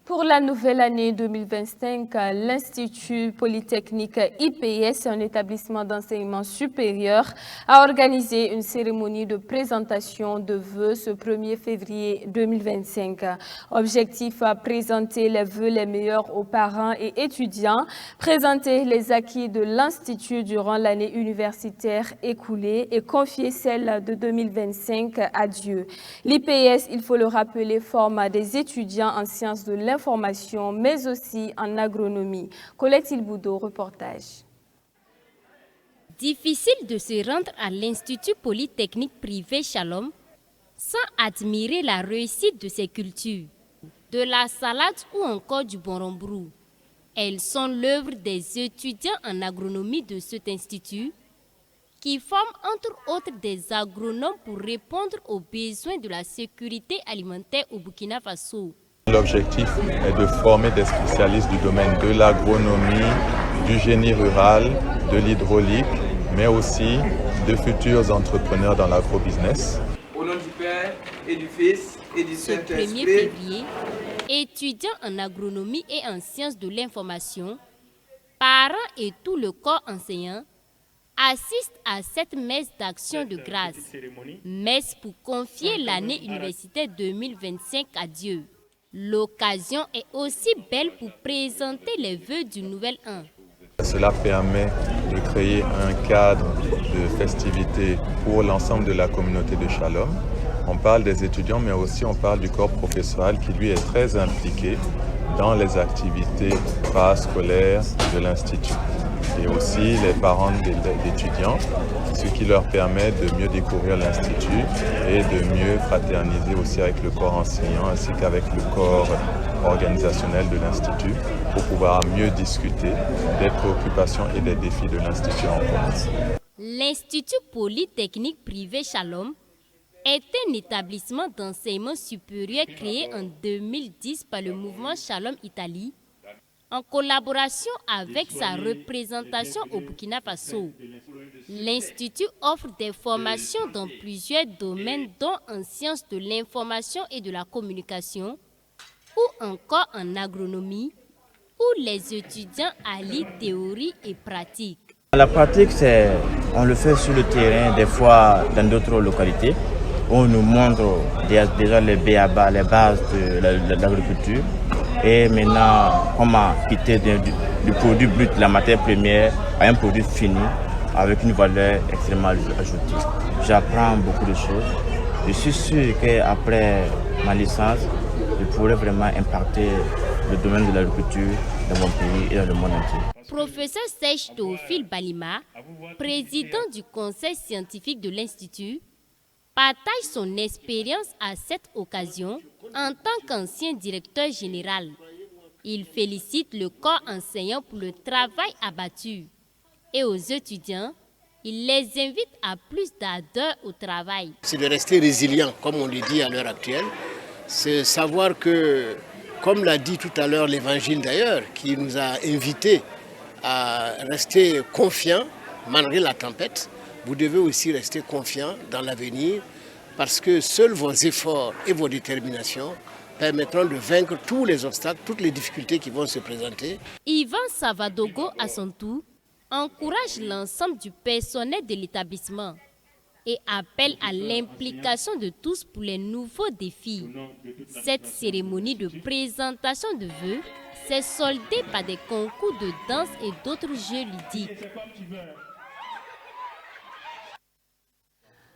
Pour la nouvelle année 2025, l'Institut Polytechnique IPS, un établissement d'enseignement supérieur, a organisé une cérémonie de présentation de vœux ce 1er février 2025. Objectif, présenter les vœux les meilleurs aux parents et étudiants, présenter les acquis de l'Institut durant l'année universitaire écoulée et confier celle de 2025 à Dieu. L'IPS, il faut le rappeler, forme des étudiants en sciences de l'information, mais aussi en agronomie. Colette Ilboudo, reportage. Difficile de se rendre à l'Institut Polytechnique privé Shalom sans admirer la réussite de ses cultures, de la salade ou encore du borombrou. Elles sont l'œuvre des étudiants en agronomie de cet institut qui forment entre autres des agronomes pour répondre aux besoins de la sécurité alimentaire au Burkina Faso. L'objectif est de former des spécialistes du domaine de l'agronomie, du génie rural, de l'hydraulique, mais aussi de futurs entrepreneurs dans l'agrobusiness. Au nom du Père et du Fils et du Saint-Esprit. Ce 1er février, étudiants en agronomie et en sciences de l'information, parents et tout le corps enseignant assistent à cette messe d'action de grâce, messe pour confier l'année universitaire 2025 à Dieu. L'occasion est aussi belle pour présenter les vœux du nouvel an. Cela permet de créer un cadre de festivité pour l'ensemble de la communauté de Shalom. On parle des étudiants, mais aussi on parle du corps professoral qui lui est très impliqué dans les activités parascolaires de l'Institut. Et aussi les parents d'étudiants, ce qui leur permet de mieux découvrir l'Institut et de mieux fraterniser aussi avec le corps enseignant ainsi qu'avec le corps organisationnel de l'Institut pour pouvoir mieux discuter des préoccupations et des défis de l'Institut en France. L'Institut Polytechnique privé Shalom est un établissement d'enseignement supérieur créé en 2010 par le mouvement Shalom Italie en collaboration avec sa représentation au Burkina Faso. L'Institut offre des formations dans plusieurs domaines, dont en sciences de l'information et de la communication, ou encore en agronomie, où les étudiants allient théorie et pratique. La pratique, on le fait sur le terrain, des fois dans d'autres localités. On nous montre déjà les b.a.-ba, les bases de l'agriculture. Et maintenant, comment quitter du produit brut, la matière première, à un produit fini avec une valeur extrêmement ajoutée. J'apprends beaucoup de choses. Je suis sûr qu'après ma licence, je pourrai vraiment impacter le domaine de l'agriculture dans mon pays et dans le monde entier. Professeur Serge Théophile Balima, président du conseil scientifique de l'Institut, partage son expérience à cette occasion en tant qu'ancien directeur général. Il félicite le corps enseignant pour le travail abattu. Et aux étudiants, il les invite à plus d'ardeur au travail. C'est de rester résilient, comme on le dit à l'heure actuelle. C'est savoir que, comme l'a dit tout à l'heure l'Évangile d'ailleurs, qui nous a invités à rester confiants malgré la tempête, vous devez aussi rester confiants dans l'avenir parce que seuls vos efforts et vos déterminations permettront de vaincre tous les obstacles, toutes les difficultés qui vont se présenter. Yvan Savadogo, à son tour, encourage l'ensemble du personnel de l'établissement et appelle à l'implication de tous pour les nouveaux défis. Cette cérémonie de présentation de vœux s'est soldée par des concours de danse et d'autres jeux ludiques.